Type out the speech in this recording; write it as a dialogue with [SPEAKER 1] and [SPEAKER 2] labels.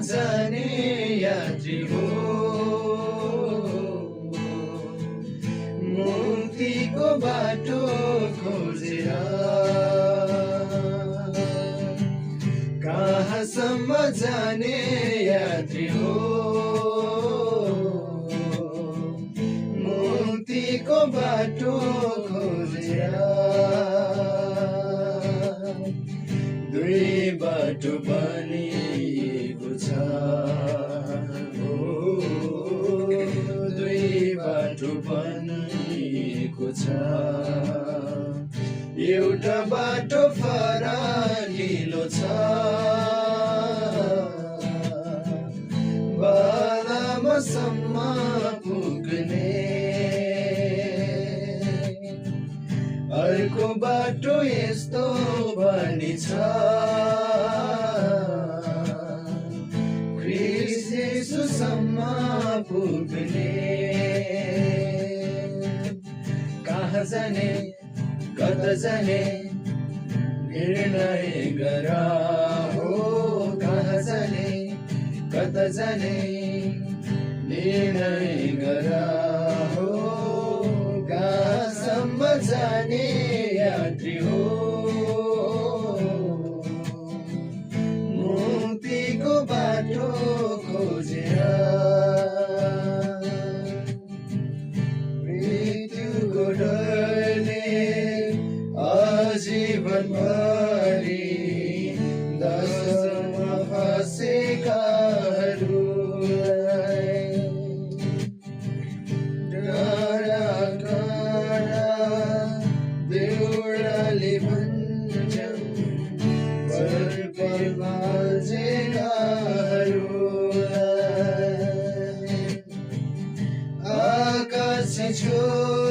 [SPEAKER 1] जाने यात्री हो मुक्तिको बाटो खोजेर कहाँसम्म जाने यात्री हो मुक्तिको बाटो खोजेर दुई बाटो बनिएको छ दुई बाटो बनिएको छ एउटा बाटो फराकिलो छ बालामसम्म पुग्ने अर्को बाटो यस्तो पनि छ ख्रीष्ट येशूसम्म पुग्ने कहाँ जाने कता जाने निर्णय गर हो कहाँ जाने कता जाने निर्णय गर हो कहाँसम्म जाने यात्री हो मुक्तिको बाटो खोजेर मृत्युको डरले आजीवनभरि दशमा फसेकाहरूलाई डाँडा काँडा देउराली भन्छन् पल बाजेकाहरूलाई आकाश छोड